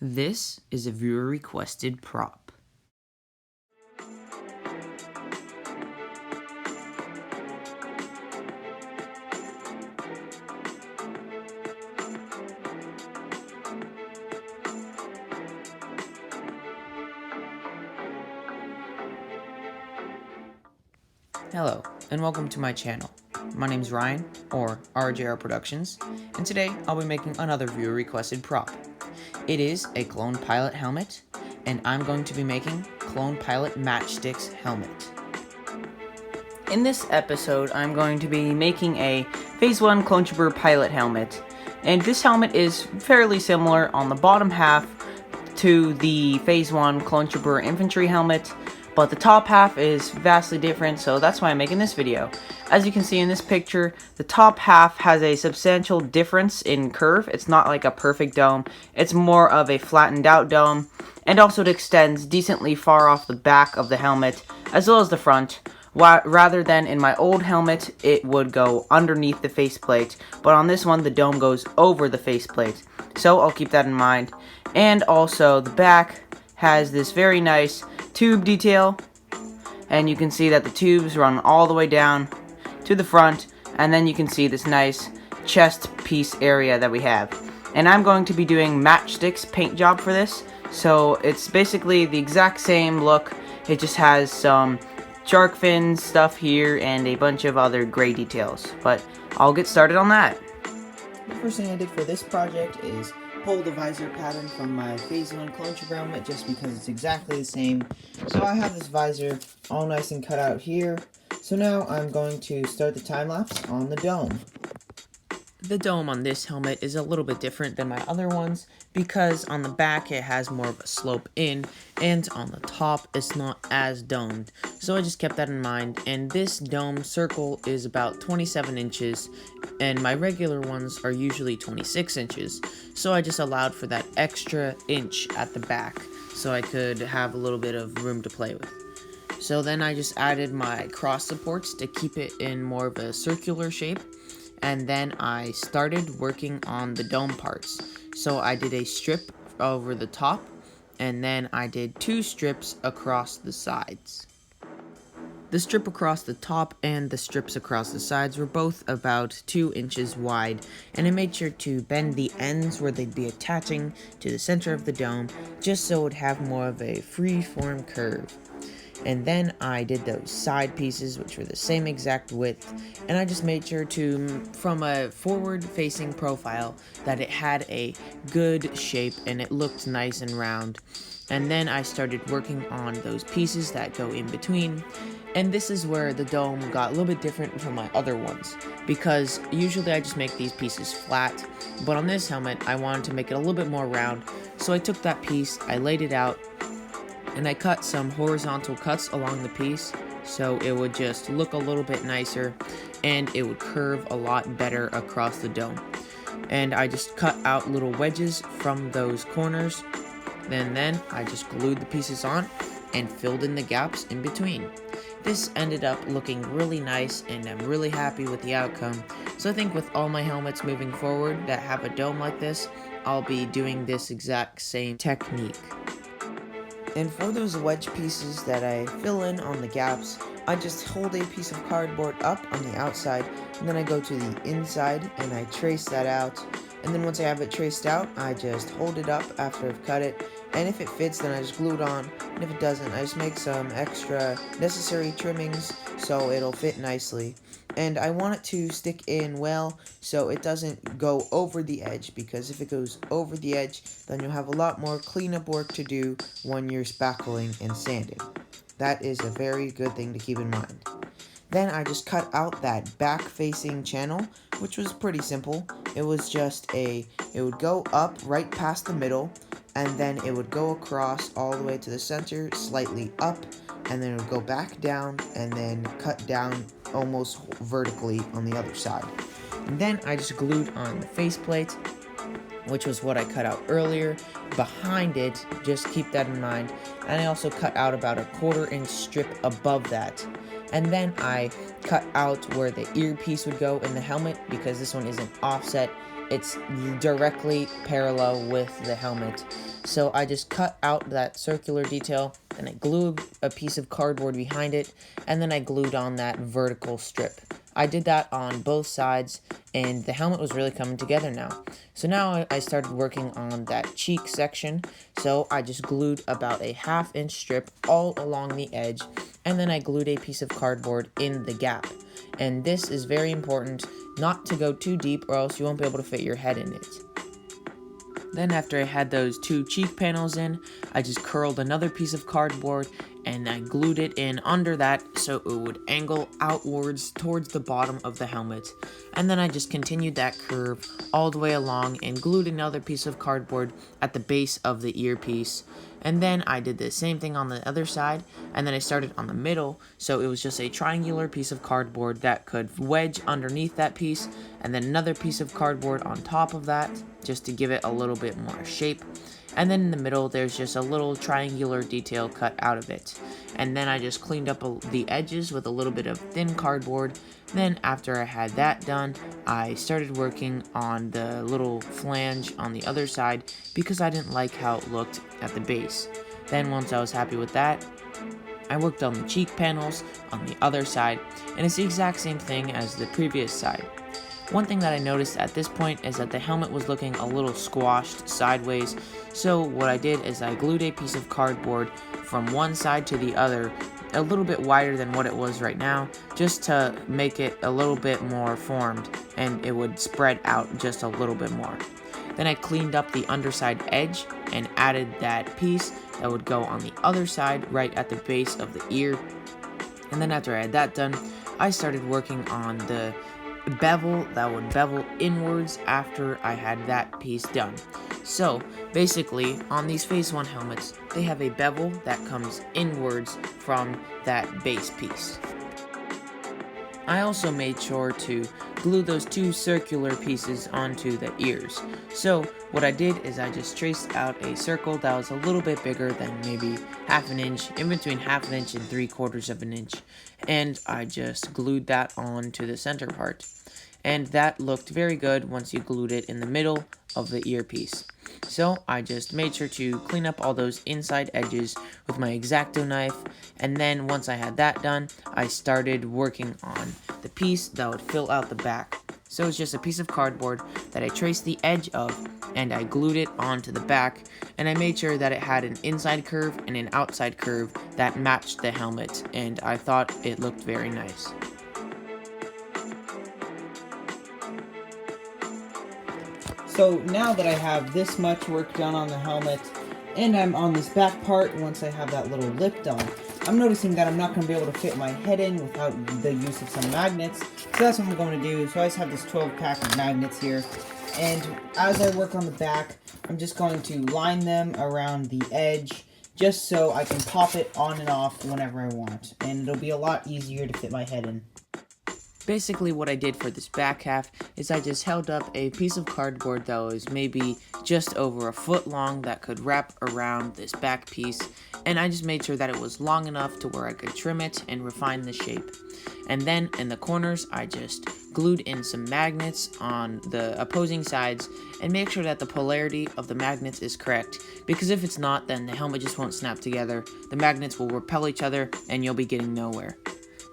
This is a viewer requested prop. Hello, and welcome to my channel. My name's Ryan, or RJR Productions, and today I'll be making another viewer requested prop. It is a Clone Pilot helmet, and I'm going to be making Clone Pilot Matchstick's helmet. In this episode, I'm going to be making a Phase 1 Clone Trooper Pilot helmet, and this helmet is fairly similar on the bottom half to the Phase 1 Clone Trooper Infantry helmet, but the top half is vastly different, so that's why I'm making this video. As you can see in this picture, the top half has a substantial difference in curve. It's not like a perfect dome, it's more of a flattened out dome, and also it extends decently far off the back of the helmet, as well as the front. Rather than in my old helmet, it would go underneath the faceplate, but on this one, the dome goes over the faceplate, so I'll keep that in mind. And also, the back has this very nice tube detail, and you can see that the tubes run all the way down to the front, and then you can see this nice chest piece area that we have. And I'm going to be doing Matchstick's paint job for this, so it's basically the exact same look. It just has some shark fin stuff here and a bunch of other gray details, but I'll get started on that. The first thing I did for this project is pull the visor pattern from my Phase 1 Clone Trooper helmet just because it's exactly the same. So I have this visor all nice and cut out here. So now I'm going to start the time lapse on the dome. The dome on this helmet is a little bit different than my other ones because on the back it has more of a slope in, and on the top it's not as domed. So I just kept that in mind, and this dome circle is about 27 inches, and my regular ones are usually 26 inches. So I just allowed for that extra inch at the back so I could have a little bit of room to play with. So then I just added my cross supports to keep it in more of a circular shape. And then I started working on the dome parts. So I did a strip over the top, and then I did 2 strips across the sides. The strip across the top and the strips across the sides were both about 2 inches wide, and I made sure to bend the ends where they'd be attaching to the center of the dome, just so it would have more of a free-form curve. And then I did those side pieces, which were the same exact width, and I just made sure to, from a forward-facing profile, that it had a good shape and it looked nice and round. And then I started working on those pieces that go in between, and this is where the dome got a little bit different from my other ones, because usually I just make these pieces flat, but on this helmet I wanted to make it a little bit more round, so I took that piece, I laid it out, and I cut some horizontal cuts along the piece so it would just look a little bit nicer and it would curve a lot better across the dome. And I just cut out little wedges from those corners, and then I just glued the pieces on and filled in the gaps in between. This ended up looking really nice, and I'm really happy with the outcome. So I think with all my helmets moving forward that have a dome like this, I'll be doing this exact same technique. And for those wedge pieces that I fill in on the gaps, I just hold a piece of cardboard up on the outside, and then I go to the inside and I trace that out. And then once I have it traced out, I just hold it up after I've cut it, and if it fits, then I just glue it on, and if it doesn't, I just make some extra necessary trimmings so it'll fit nicely. And I want it to stick in well so it doesn't go over the edge, because if it goes over the edge, then you'll have a lot more cleanup work to do when you're spackling and sanding. That is a very good thing to keep in mind. Then I just cut out that back-facing channel, which was pretty simple. It was just it would go up right past the middle, and then it would go across all the way to the center, slightly up, and then it would go back down, and then cut down almost vertically on the other side. And then I just glued on the faceplate, which was what I cut out earlier, behind it, just keep that in mind, and I also cut out about a 1/4 inch strip above that. And then I cut out where the earpiece would go in the helmet, because this one isn't offset, it's directly parallel with the helmet. So I just cut out that circular detail, and I glued a piece of cardboard behind it, and then I glued on that vertical strip. I did that on both sides, and the helmet was really coming together now. So now I started working on that cheek section, so I just glued about a 1/2 inch strip all along the edge, and then I glued a piece of cardboard in the gap. And this is very important, not to go too deep or else you won't be able to fit your head in it. Then after I had those 2 cheek panels in, I just curled another piece of cardboard and I glued it in under that so it would angle outwards towards the bottom of the helmet. And then I just continued that curve all the way along and glued another piece of cardboard at the base of the earpiece. And then I did the same thing on the other side, and then I started on the middle, so it was just a triangular piece of cardboard that could wedge underneath that piece, and then another piece of cardboard on top of that, just to give it a little bit more shape. And then in the middle, there's just a little triangular detail cut out of it. And then I just cleaned up the edges with a little bit of thin cardboard. Then after I had that done, I started working on the little flange on the other side because I didn't like how it looked at the base. Then once I was happy with that, I worked on the cheek panels on the other side, and it's the exact same thing as the previous side. One thing that I noticed at this point is that the helmet was looking a little squashed sideways, so what I did is I glued a piece of cardboard from one side to the other, a little bit wider than what it was right now, just to make it a little bit more formed, and it would spread out just a little bit more. Then I cleaned up the underside edge and added that piece that would go on the other side right at the base of the ear. And then after I had that done, I started working on the bevel that would bevel inwards after I had that piece done. So basically on these Phase 1 helmets, they have a bevel that comes inwards from that base piece. I also made sure to glue those 2 circular pieces onto the ears. So what I did is I just traced out a circle that was a little bit bigger than maybe 1/2 inch, in between 1/2 inch and 3/4 inch, and I just glued that onto the center part. And that looked very good once you glued it in the middle of the earpiece. So I just made sure to clean up all those inside edges with my X-Acto knife, and then once I had that done, I started working on the piece that would fill out the back. So it's just a piece of cardboard that I traced the edge of, and I glued it onto the back, and I made sure that it had an inside curve and an outside curve that matched the helmet, and I thought it looked very nice. So now that I have this much work done on the helmet, and I'm on this back part, once I have that little lip done, I'm noticing that I'm not going to be able to fit my head in without the use of some magnets. So that's what I'm going to do. So I just have this 12-pack of magnets here. And as I work on the back, I'm just going to line them around the edge, just so I can pop it on and off whenever I want. And it'll be a lot easier to fit my head in. Basically what I did for this back half is I just held up a piece of cardboard that was maybe just over a foot long that could wrap around this back piece, and I just made sure that it was long enough to where I could trim it and refine the shape. And then in the corners I just glued in some magnets on the opposing sides and make sure that the polarity of the magnets is correct, because if it's not, then the helmet just won't snap together, the magnets will repel each other, and you'll be getting nowhere.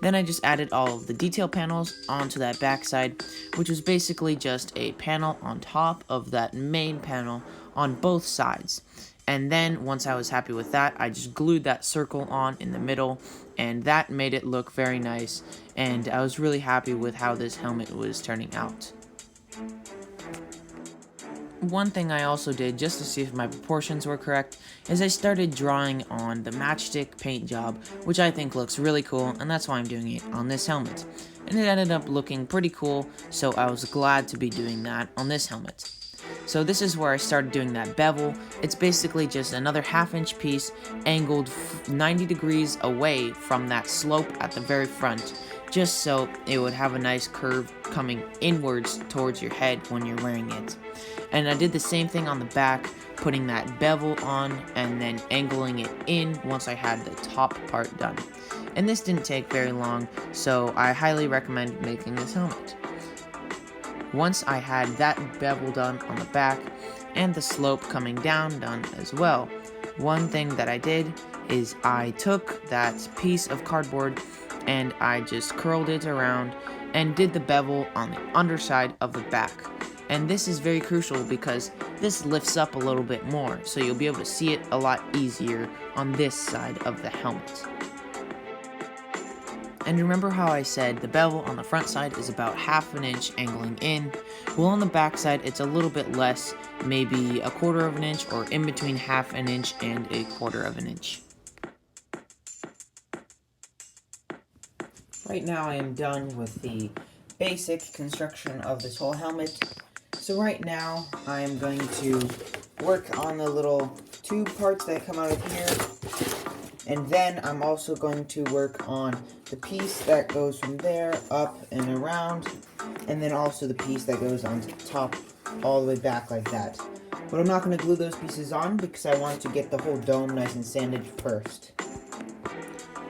Then I just added all of the detail panels onto that backside, which was basically just a panel on top of that main panel on both sides. And then once I was happy with that, I just glued that circle on in the middle, and that made it look very nice, and I was really happy with how this helmet was turning out. One thing I also did, just to see if my proportions were correct, is I started drawing on the Matchstick paint job, which I think looks really cool, and that's why I'm doing it on this helmet. And it ended up looking pretty cool, so I was glad to be doing that on this helmet. So this is where I started doing that bevel. It's basically just another 1/2 inch piece angled 90 degrees away from that slope at the very front, just so it would have a nice curve coming inwards towards your head when you're wearing it. And I did the same thing on the back, putting that bevel on and then angling it in once I had the top part done. And this didn't take very long, so I highly recommend making this helmet. Once I had that bevel done on the back, and the slope coming down done as well. One thing that I did is I took that piece of cardboard and I just curled it around and did the bevel on the underside of the back. And this is very crucial because this lifts up a little bit more, so you'll be able to see it a lot easier on this side of the helmet. And remember how I said the bevel on the front side is about 1/2 inch angling in? Well, on the back side it's a little bit less, maybe 1/4 inch or in between 1/2 inch and 1/4 inch. Right now I am done with the basic construction of this whole helmet. So right now I am going to work on the little tube parts that come out of here. And then I'm also going to work on the piece that goes from there up and around. And then also the piece that goes on the top all the way back like that. But I'm not going to glue those pieces on because I want to get the whole dome nice and sanded first.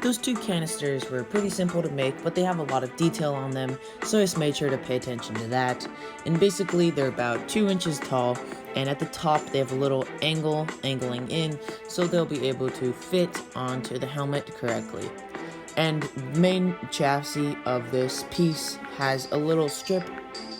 Those two canisters were pretty simple to make, but they have a lot of detail on them, so I just made sure to pay attention to that. And basically, they're about 2 inches tall, and at the top they have a little angling in, so they'll be able to fit onto the helmet correctly. And the main chassis of this piece has a little strip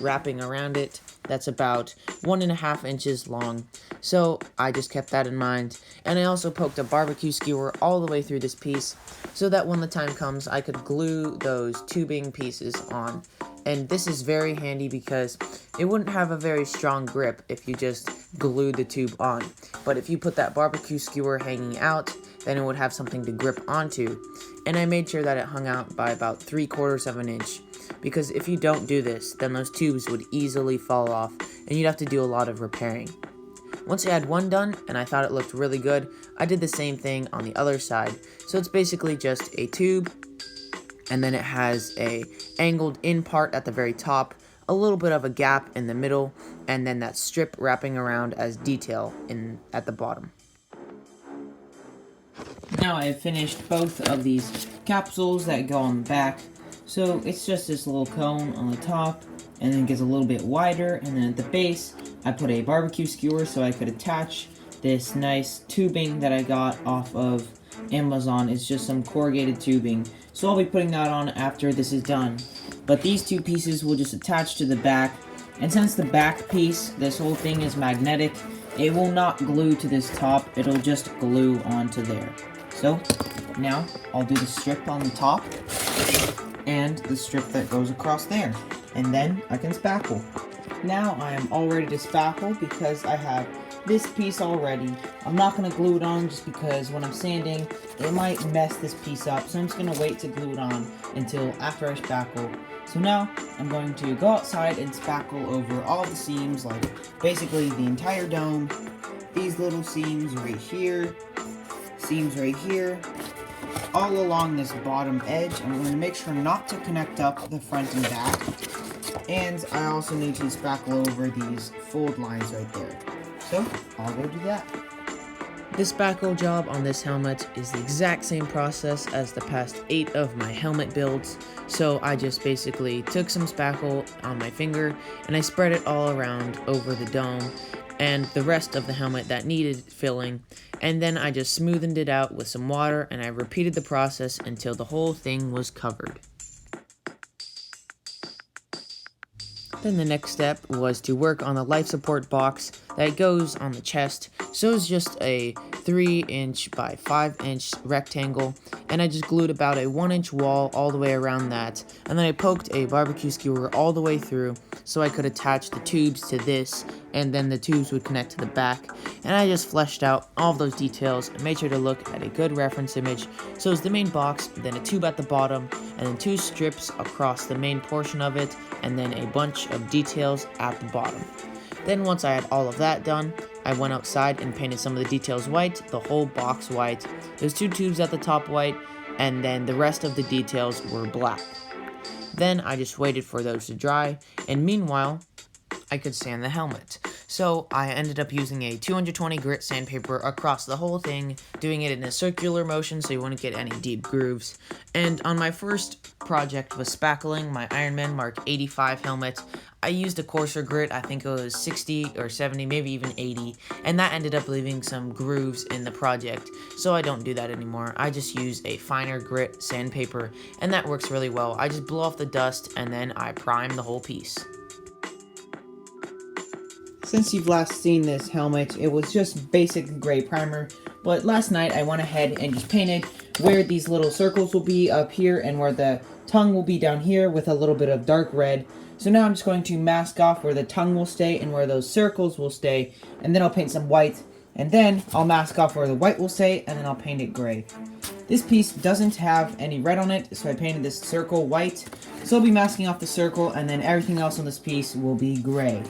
wrapping around it that's about 1.5 inches long, so I just kept that in mind. And I also poked a barbecue skewer all the way through this piece so that when the time comes I could glue those tubing pieces on. And this is very handy because it wouldn't have a very strong grip if you just glued the tube on, but if you put that barbecue skewer hanging out, then it would have something to grip onto. And I made sure that it hung out by about 3/4 inch, because if you don't do this, then those tubes would easily fall off and you'd have to do a lot of repairing. Once I had one done and I thought it looked really good, I did the same thing on the other side. So it's basically just a tube, and then it has a angled in part at the very top, a little bit of a gap in the middle, and then that strip wrapping around as detail at the bottom. Now I have finished both of these capsules that go on the back. So it's just this little cone on the top, and then it gets a little bit wider, and then at the base I put a barbecue skewer so I could attach this nice tubing that I got off of Amazon. It's just some corrugated tubing, so I'll be putting that on after this is done. But these two pieces will just attach to the back, and since the back piece, this whole thing is magnetic, it will not glue to this top, it'll just glue onto there. So now I'll do the strip on the top and the strip that goes across there, and then I can spackle. Now I am all ready to spackle because I have this piece already. I'm not going to glue it on just because when I'm sanding, it might mess this piece up, so I'm just going to wait to glue it on until after I spackle. So now I'm going to go outside and spackle over all the seams, like basically the entire dome, these little seams right here, all along this bottom edge. I'm going to make sure not to connect up the front and back. And I also need to spackle over these fold lines right there. So I'll go do that. The spackle job on this helmet is the exact same process as the past 8 of my helmet builds. So I just basically took some spackle on my finger and I spread it all around over the dome and the rest of the helmet that needed filling, and then I just smoothened it out with some water, and I repeated the process until the whole thing was covered. Then the next step was to work on the life support box that goes on the chest. So it's just a 3-inch by 5-inch rectangle, and I just glued about a 1-inch wall all the way around that, and then I poked a barbecue skewer all the way through so I could attach the tubes to this, and then the tubes would connect to the back. And I just fleshed out all of those details and made sure to look at a good reference image. So it's the main box, then a tube at the bottom, and then 2 strips across the main portion of it, and then a bunch of details at the bottom. Then once I had all of that done, I went outside and painted some of the details white, the whole box white. There's 2 tubes at the top white, and then the rest of the details were black. Then I just waited for those to dry, and meanwhile, I could sand the helmet. So I ended up using a 220 grit sandpaper across the whole thing, doing it in a circular motion so you wouldn't get any deep grooves. And on my first project was spackling my Iron Man Mark 85 helmet, I used a coarser grit, I think it was 60 or 70, maybe even 80, and that ended up leaving some grooves in the project, so I don't do that anymore. I just use a finer grit sandpaper, and that works really well. I just blow off the dust, and then I prime the whole piece. Since you've last seen this helmet, it was just basic gray primer, but last night I went ahead and just painted where these little circles will be up here and where the tongue will be down here with a little bit of dark red. So now I'm just going to mask off where the tongue will stay and where those circles will stay, and then I'll paint some white, and then I'll mask off where the white will stay, and then I'll paint it gray. This piece doesn't have any red on it, so I painted this circle white, so I'll be masking off the circle, and then everything else on this piece will be gray.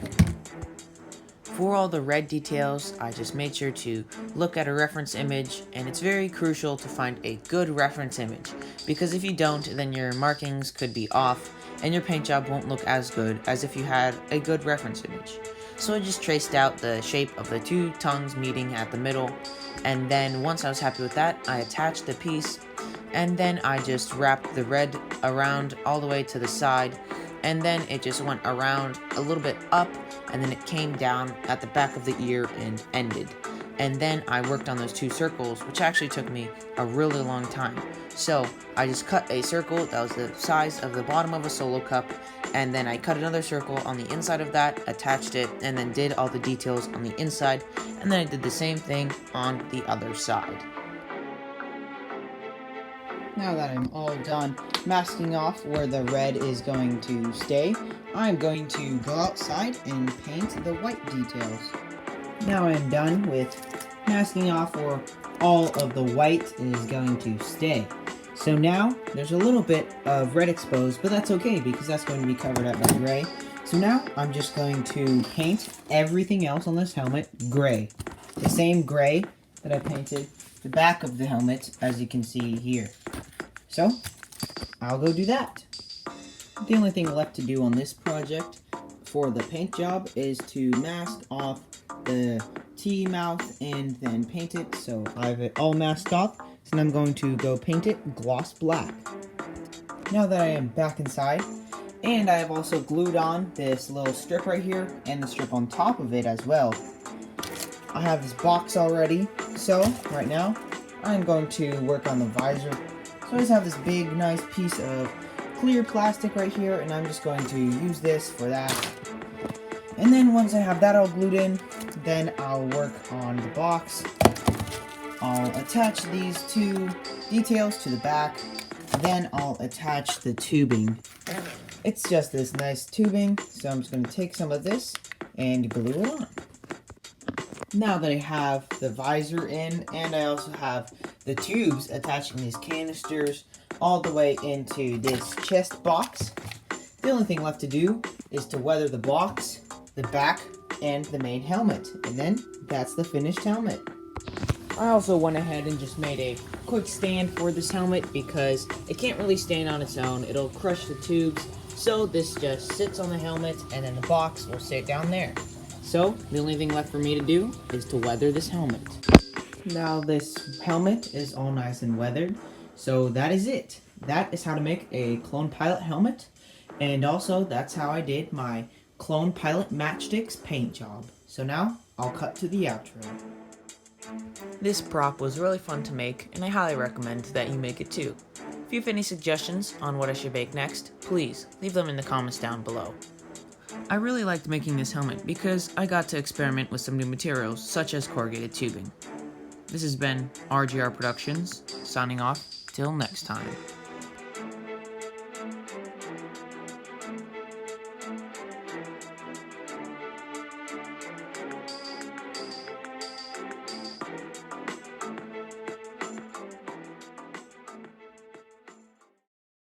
For all the red details, I just made sure to look at a reference image, and it's very crucial to find a good reference image, because if you don't, then your markings could be off, and your paint job won't look as good as if you had a good reference image. So I just traced out the shape of the two tongues meeting at the middle, and then once I was happy with that, I attached the piece, and then I just wrapped the red around all the way to the side, and then it just went around a little bit up, and then it came down at the back of the ear and ended. And then I worked on those two circles, which actually took me a really long time. So I just cut a circle that was the size of the bottom of a Solo cup, and then I cut another circle on the inside of that, attached it, and then did all the details on the inside, and then I did the same thing on the other side. Now that I'm all done masking off where the red is going to stay, I'm going to go outside and paint the white details. Now I'm done with masking off where all of the white is going to stay. So now there's a little bit of red exposed, but that's okay because that's going to be covered up by gray. So now I'm just going to paint everything else on this helmet gray. The same gray that I painted the back of the helmet, as you can see here. So, I'll go do that. The only thing left to do on this project for the paint job is to mask off the T-mouth and then paint it. So I have it all masked off, so now I'm going to go paint it gloss black. Now that I am back inside, and I have also glued on this little strip right here and the strip on top of it as well. I have this box already, so right now I'm going to work on the visor. So I just have this big nice piece of clear plastic right here, and I'm just going to use this for that. And then once I have that all glued in, then I'll work on the box. I'll attach these two details to the back, then I'll attach the tubing. It's just this nice tubing, so I'm just going to take some of this and glue it on. Now that I have the visor in, and I also have the tubes attaching these canisters all the way into this chest box, the only thing left to do is to weather the box, the back, and the main helmet. And then that's the finished helmet. I also went ahead and just made a quick stand for this helmet because it can't really stand on its own. It'll crush the tubes. So this just sits on the helmet, and then the box will sit down there. So, the only thing left for me to do is to weather this helmet. Now this helmet is all nice and weathered, so that is it. That is how to make a Clone Pilot helmet, and also that's how I did my Clone Pilot Matchsticks paint job. So now, I'll cut to the outro. This prop was really fun to make, and I highly recommend that you make it too. If you have any suggestions on what I should make next, please leave them in the comments down below. I really liked making this helmet because I got to experiment with some new materials such as corrugated tubing. This has been RGR Productions, signing off till next time.